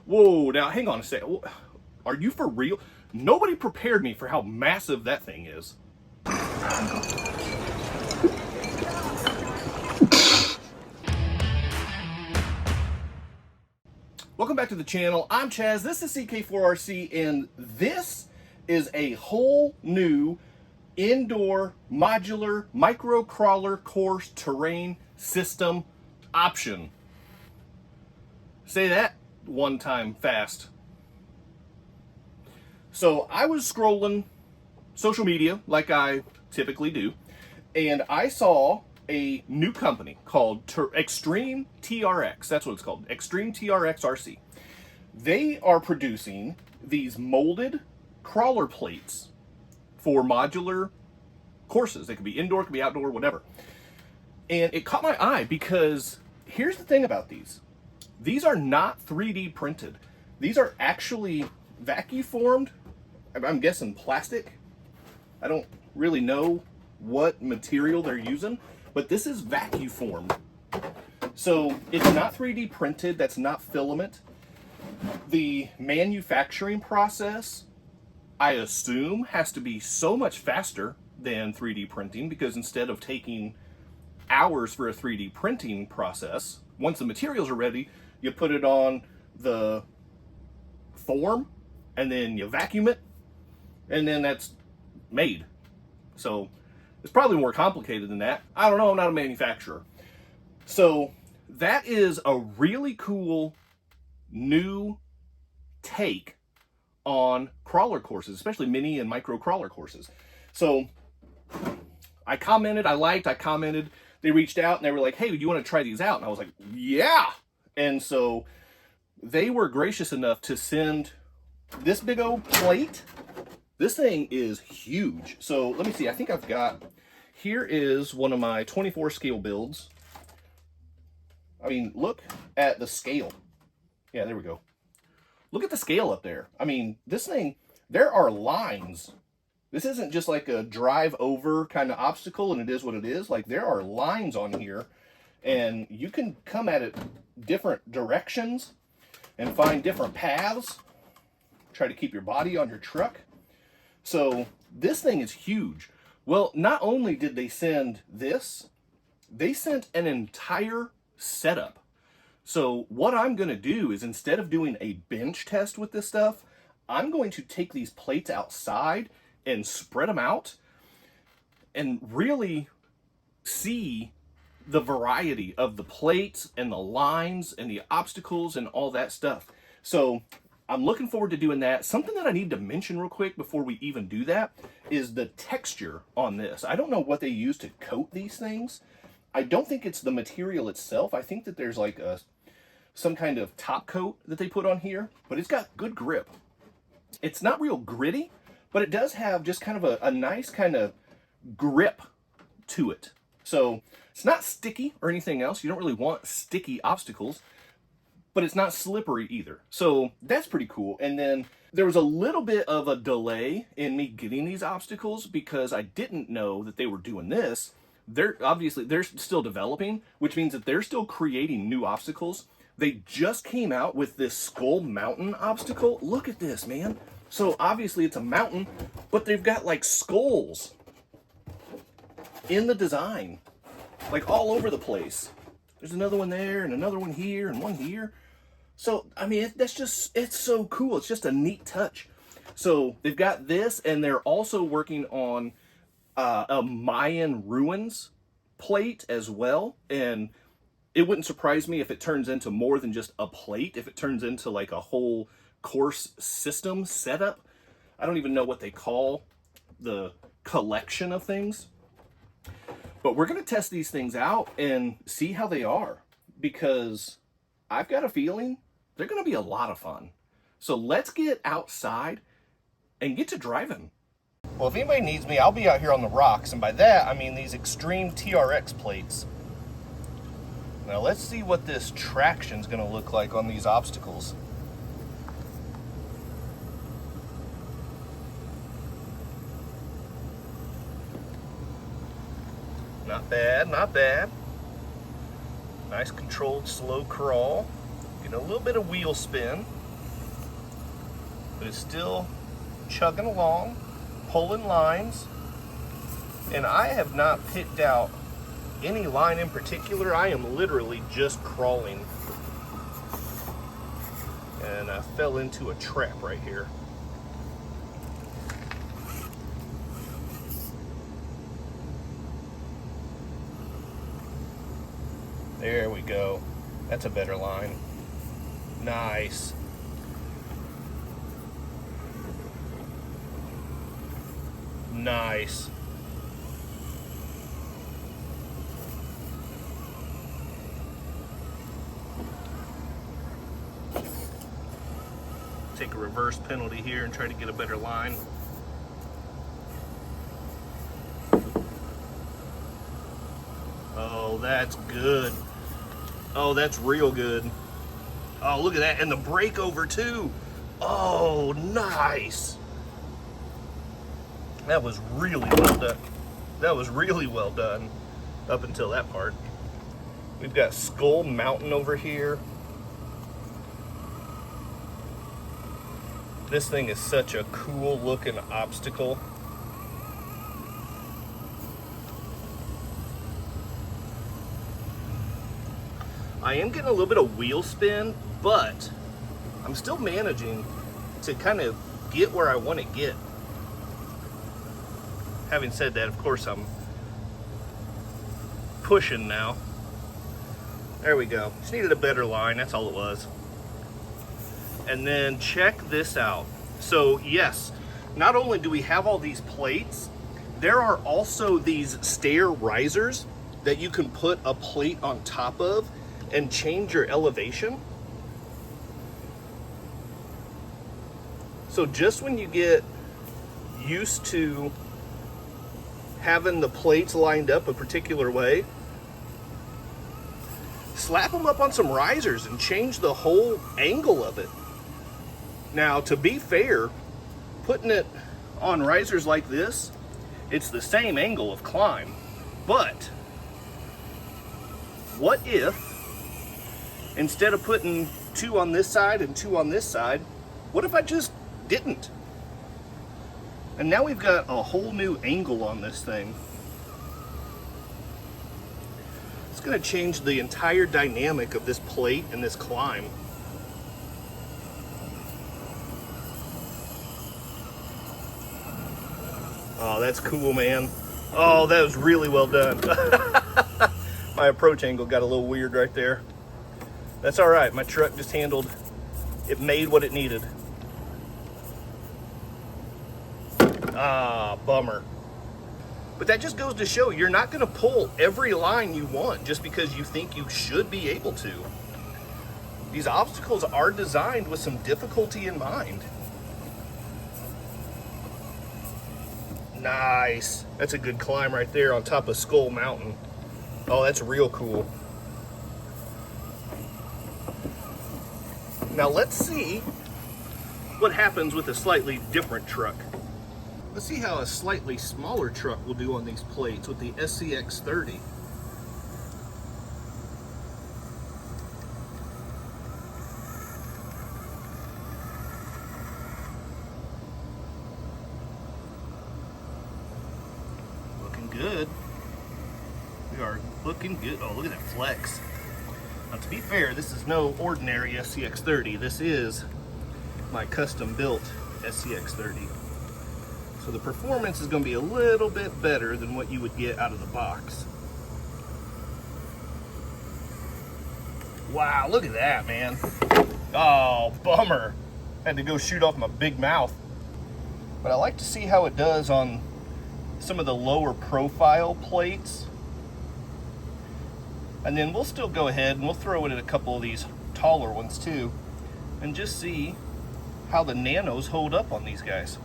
Whoa, now hang on a second. Are you for real? Nobody prepared me for how massive that thing is. Welcome back to the channel. I'm Chaz, this is CK4RC, and this is a whole new indoor modular micro crawler course terrain system option. Say that one time fast. So I was scrolling social media like I typically do, and I saw a new company called Extreme TRX. That's what it's called, Extreme TRX RC. They are producing these molded crawler plates for modular courses. They could be indoor, could be outdoor, whatever. And it caught my eye because here's the thing about these. These are not 3D printed. These are actually vacuum formed. I'm guessing plastic. I don't really know what material they're using, but this is vacuum formed. So it's not 3D printed, that's not filament. The manufacturing process, I assume, has to be so much faster than 3D printing, because instead of taking hours for a 3D printing process, once the materials are ready, you put it on the form and then you vacuum it, and then that's made. So it's probably more complicated than that. I don't know, I'm not a manufacturer. So that is a really cool new take on crawler courses, especially mini and micro crawler courses. So I commented, I commented, they reached out and they were like, hey, do you want to try these out? And I was like, yeah. And so they were gracious enough to send this big old plate. This thing is huge. So let me see, I think I've got, here is one of my 24 scale builds. I mean, look at the scale. Yeah, there we go. Look at the scale up there. I mean, this thing, there are lines. This isn't just like a drive over kind of obstacle and it is what it is. Like, there are lines on here and you can come at it different directions and find different paths. Try to keep your body on your truck. So this thing is huge. Well, not only did they send this, they sent an entire setup. So what I'm going to do is, instead of doing a bench test with this stuff, I'm going to take these plates outside and spread them out and really see the variety of the plates and the lines and the obstacles and all that stuff. So I'm looking forward to doing that. Something that I need to mention real quick before we even do that is the texture on this. I don't know what they use to coat these things. I don't think it's the material itself. I think that there's like some kind of top coat that they put on here, but it's got good grip. It's not real gritty, but it does have just kind of a nice kind of grip to it. So it's not sticky or anything else. You don't really want sticky obstacles, but it's not slippery either. So that's pretty cool. And then there was a little bit of a delay in me getting these obstacles because I didn't know that they were doing this. They're still developing, which means that they're still creating new obstacles. They just came out with this Skull Mountain obstacle. Look at this, man. So obviously it's a mountain, but they've got like skulls in the design, like all over the place. There's another one there and another one here and one here. So, I mean, it's so cool. It's just a neat touch. So they've got this, and they're also working on a Mayan ruins plate as well. And it wouldn't surprise me if it turns into more than just a plate, if it turns into like a whole course system setup. I don't even know what they call the collection of things. But we're going to test these things out and see how they are, because I've got a feeling they're going to be a lot of fun. So let's get outside and get to driving. Well, if anybody needs me, I'll be out here on the rocks. And by that, I mean these Extreme TRX plates. Now let's see what this traction is going to look like on these obstacles. Not bad, not bad. Nice controlled slow crawl. Getting a little bit of wheel spin. but it's still chugging along, pulling lines. And I have not picked out any line in particular. I am literally just crawling. And I fell into a trap right here. There we go. That's a better line. Nice. Nice. Take a reverse penalty here and try to get a better line. Oh, that's good. Oh, that's real good. Oh, look at that. And the breakover too. Oh, nice. That was really well done. That was really well done up until that part. We've got Skull Mountain over here. This thing is such a cool looking obstacle. I am getting a little bit of wheel spin, but I'm still managing to kind of get where I want to get. Having said that, of course, I'm pushing now. There we go. Just needed a better line, that's all it was. And then check this out. So yes, not only do we have all these plates, there are also these stair risers that you can put a plate on top of and change your elevation. So just when you get used to having the plates lined up a particular way, slap them up on some risers and change the whole angle of it. Now, to be fair, putting it on risers like this, it's the same angle of climb, but what if instead of putting 2 on this side and 2 on this side, what if I just didn't? And now we've got a whole new angle on this thing. It's going to change the entire dynamic of this plate and this climb. Oh, that's cool, man. Oh, that was really well done. My approach angle got a little weird right there. That's all right. My truck just handled, it made what it needed. Ah, bummer. But that just goes to show you're not going to pull every line you want just because you think you should be able to. These obstacles are designed with some difficulty in mind. Nice. That's a good climb right there on top of Skull Mountain. Oh, that's real cool. Now let's see what happens with a slightly different truck. Let's see how a slightly smaller truck will do on these plates with the SCX30. Looking good. We are looking good. Oh, look at that flex. Now, to be fair, this is no ordinary SCX30. This is my custom built SCX30. So the performance is going to be a little bit better than what you would get out of the box. Wow, look at that, man. Oh, bummer. Had to go shoot off my big mouth. But I like to see how it does on some of the lower profile plates. And then we'll still go ahead and we'll throw it at a couple of these taller ones too, and just see how the nanos hold up on these guys.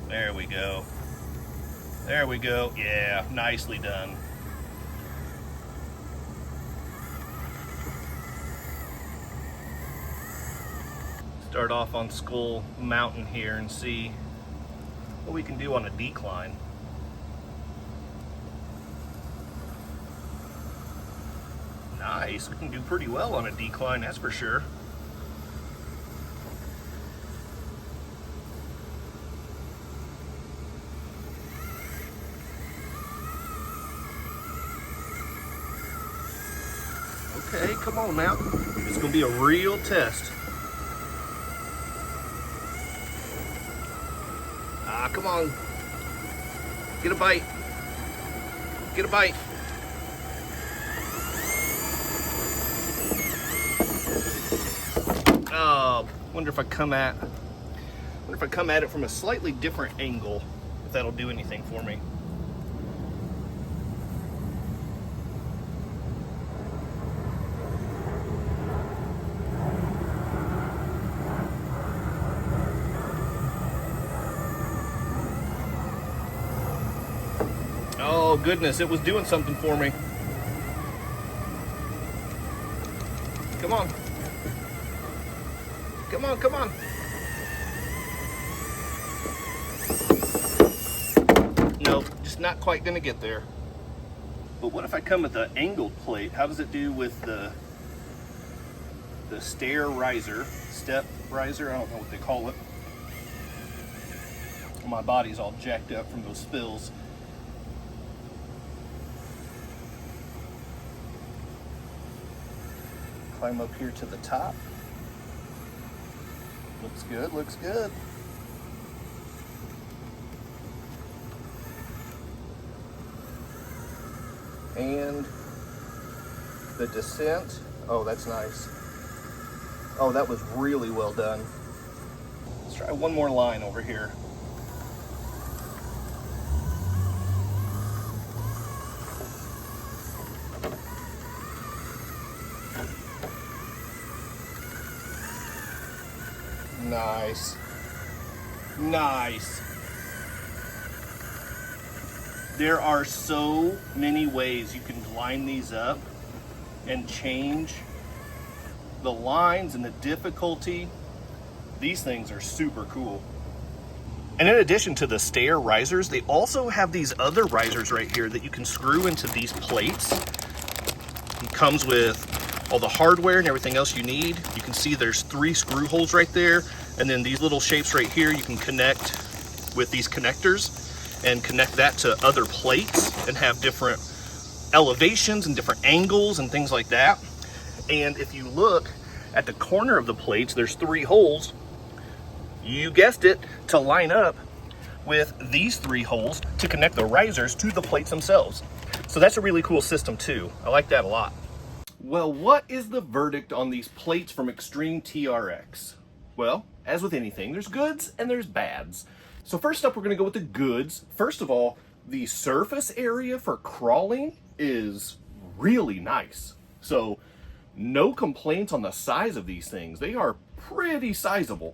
There we go. There we go. Yeah, nicely done. Start off on Skull Mountain here and see what we can do on a decline. nice. We can do pretty well on a decline, that's for sure. Okay, come on now. It's gonna be a real test. Ah, come on. Get a bite. Get a bite. Oh, wonder if I come at it from a slightly different angle, if that'll do anything for me. Oh goodness, it was doing something for me. Come on. Come on, come on. Nope, just not quite gonna get there. But what if I come with the angled plate? How does it do with the step riser? I don't know what they call it. My body's all jacked up from those spills. Climb up here to the top. Looks good, looks good. And the descent, oh, that's nice. Oh, that was really well done. Let's try one more line over here. Nice. Nice. There are so many ways you can line these up and change the lines and the difficulty. These things are super cool. And in addition to the stair risers, they also have these other risers right here that you can screw into these plates. It comes with all the hardware and everything else you need. You can see there's 3 screw holes right there, and then these little shapes right here you can connect with these connectors and connect that to other plates and have different elevations and different angles and things like that. And if you look at the corner of the plates, there's 3 holes, you guessed it, to line up with these 3 holes to connect the risers to the plates themselves. So that's a really cool system too. I like that a lot. Well, what is the verdict on these plates from Extreme TRX? Well, as with anything, there's goods and there's bads. So first up, we're gonna go with the goods. First of all, the surface area for crawling is really nice. So no complaints on the size of these things. They are pretty sizable.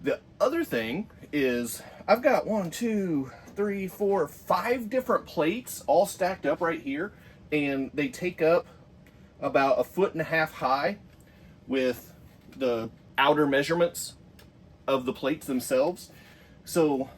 The other thing is I've got 1, 2, 3, 4, 5 different plates all stacked up right here, and they take up about 1.5 feet high with the outer measurements of the plates themselves. So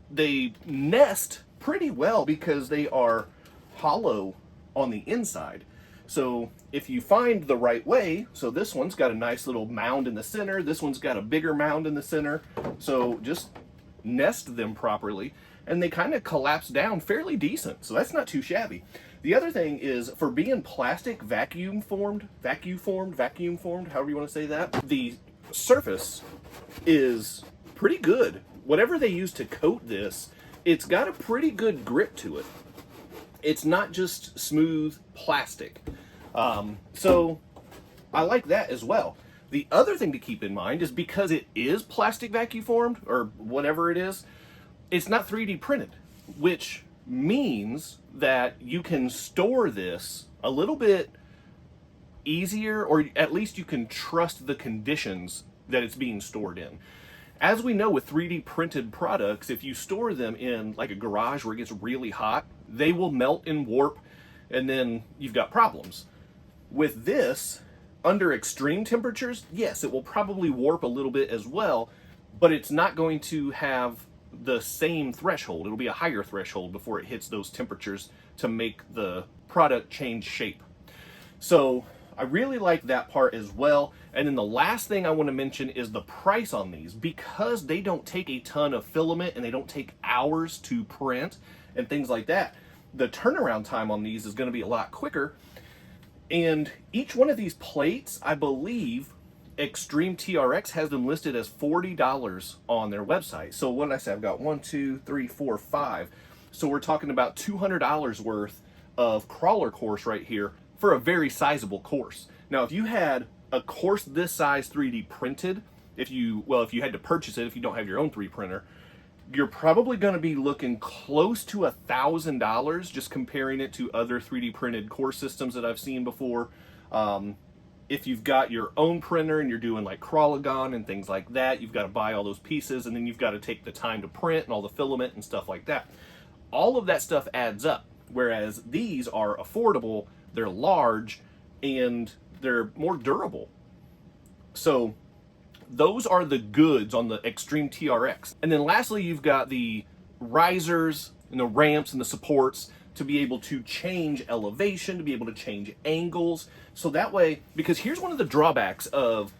they nest pretty well because they are hollow on the inside. So if you find the right way, so this one's got a nice little mound in the center, this one's got a bigger mound in the center, so just nest them properly and they kind of collapse down fairly decent. So that's not too shabby. The other thing is, for being plastic vacuum formed, however you want to say that, the surface is pretty good. Whatever they use to coat this, it's got a pretty good grip to it. It's not just smooth plastic. So I like that as well. The other thing to keep in mind is, because it is plastic vacuum formed, or whatever it is, it's not 3D printed, which means that you can store this a little bit easier, or at least you can trust the conditions that it's being stored in. As we know with 3D printed products, if you store them in like a garage where it gets really hot, they will melt and warp, and then you've got problems. With this, under extreme temperatures, yes, it will probably warp a little bit as well, but it's not going to have the same threshold. It'll be a higher threshold before it hits those temperatures to make the product change shape. So I really like that part as well. And then the last thing I want to mention is the price on these. Because they don't take a ton of filament and they don't take hours to print and things like that, the turnaround time on these is going to be a lot quicker. And each one of these plates, I believe, Extreme TRX has them listed as $40 on their website. So what did I say? I've got 1, 2, 3, 4, 5. So we're talking about $200 worth of crawler course right here for a very sizable course. Now, if you had a course this size 3D printed, if you had to purchase it, if you don't have your own 3D printer, you're probably going to be looking close to $1,000 just comparing it to other 3D printed course systems that I've seen before. If you've got your own printer and you're doing like Crawlagon and things like that, you've got to buy all those pieces, and then you've got to take the time to print and all the filament and stuff like that. All of that stuff adds up, whereas these are affordable, they're large, and they're more durable. So those are the goods on the Extreme TRX. And then lastly, you've got the risers and the ramps and the supports to be able to change elevation, to be able to change angles. So that way, because here's one of the drawbacks of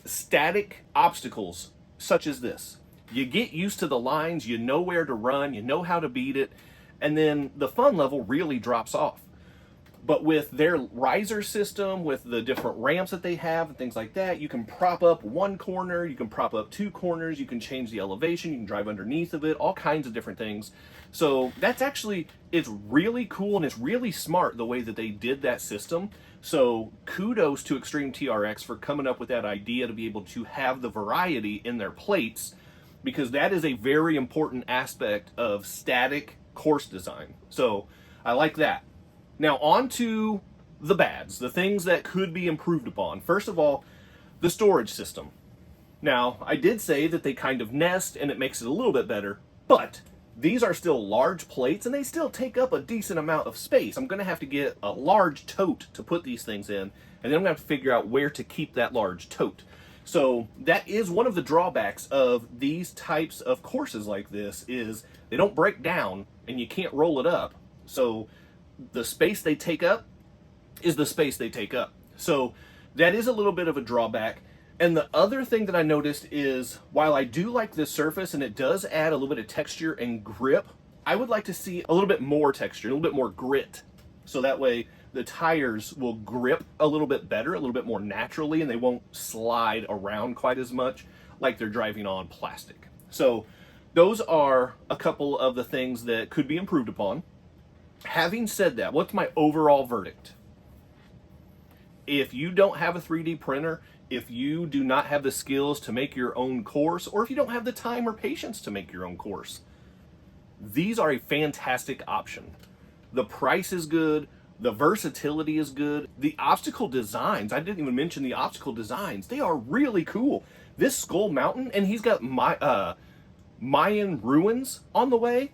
static obstacles such as this. You get used to the lines, you know where to run, you know how to beat it, and then the fun level really drops off. But with their riser system, with the different ramps that they have and things like that, you can prop up one corner, you can prop up two corners, you can change the elevation, you can drive underneath of it, all kinds of different things. So that's actually, it's really cool and it's really smart the way that they did that system. So kudos to Extreme TRX for coming up with that idea to be able to have the variety in their plates, because that is a very important aspect of static course design. So I like that. Now on to the bads, the things that could be improved upon. First of all, the storage system. Now, I did say that they kind of nest and it makes it a little bit better, but these are still large plates and they still take up a decent amount of space. I'm gonna have to get a large tote to put these things in, and then I'm gonna have to figure out where to keep that large tote. So that is one of the drawbacks of these types of courses like this, is they don't break down and you can't roll it up. So the space they take up is the space they take up. So that is a little bit of a drawback. And the other thing that I noticed is, while I do like this surface and it does add a little bit of texture and grip, I would like to see a little bit more texture, a little bit more grit. So that way the tires will grip a little bit better, a little bit more naturally, and they won't slide around quite as much like they're driving on plastic. So those are a couple of the things that could be improved upon. Having said that, what's my overall verdict? If you don't have a 3D printer, if you do not have the skills to make your own course, or if you don't have the time or patience to make your own course, these are a fantastic option. The price is good, the versatility is good, the obstacle designs, I didn't even mention the obstacle designs, they are really cool. This Skull Mountain, and he's got Mayan ruins on the way,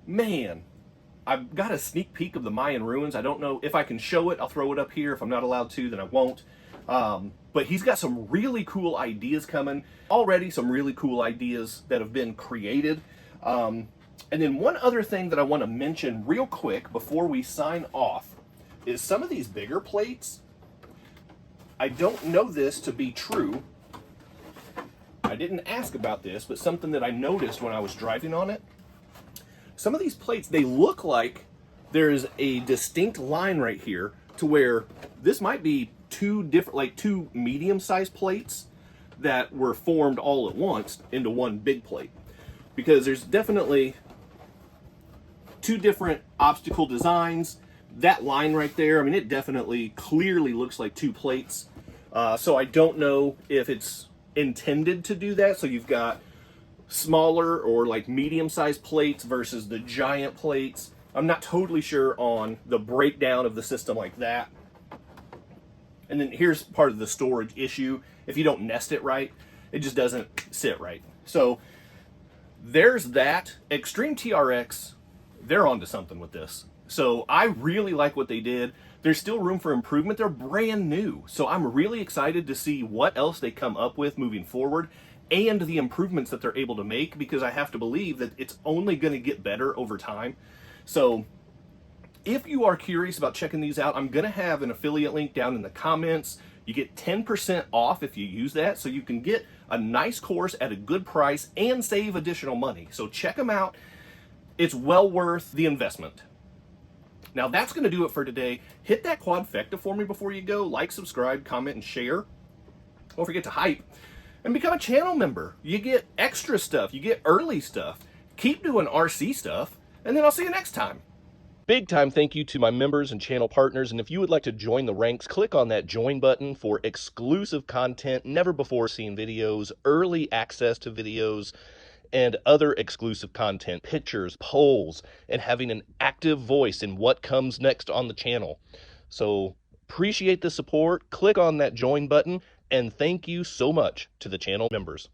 man. I've got a sneak peek of the Mayan ruins. I don't know if I can show it. I'll throw it up here. If I'm not allowed to, then I won't. But he's got some really cool ideas coming. Already some really cool ideas that have been created. And then one other thing that I want to mention real quick before we sign off is some of these bigger plates. I don't know this to be true. I didn't ask about this, but something that I noticed when I was driving on it. Some of these plates, they look like there's a distinct line right here to where this might be two different, like two medium-sized plates that were formed all at once into one big plate. Because there's definitely two different obstacle designs. That line right there, I mean, it definitely clearly looks like two plates. So I don't know if it's intended to do that. So you've got smaller or like medium-sized plates versus the giant plates. I'm not totally sure on the breakdown of the system like that. And then here's part of the storage issue. If you don't nest it right, it just doesn't sit right. So there's that. Extreme TRX, they're onto something with this. So I really like what they did. There's still room for improvement. They're brand new. So I'm really excited to see what else they come up with moving forward, and the improvements that they're able to make, because I have to believe that it's only going to get better over time. So If you are curious about checking these out, I'm going to have an affiliate link down in the comments. You get 10% off if you use that, so you can get a nice course at a good price and save additional money. So check them out. It's well worth the investment. Now that's going to do it for today. Hit that quadfecta for me before you go. Like, subscribe, comment, and share. Don't forget to hype and become a channel member. You get extra stuff. You get early stuff. Keep doing RC stuff, and then I'll see you next time. Big time thank you to my members and channel partners, and if you would like to join the ranks, click on that join button for exclusive content, never before seen videos, early access to videos, and other exclusive content, pictures, polls, and having an active voice in what comes next on the channel. So appreciate the support, click on that join button, and thank you so much to the channel members.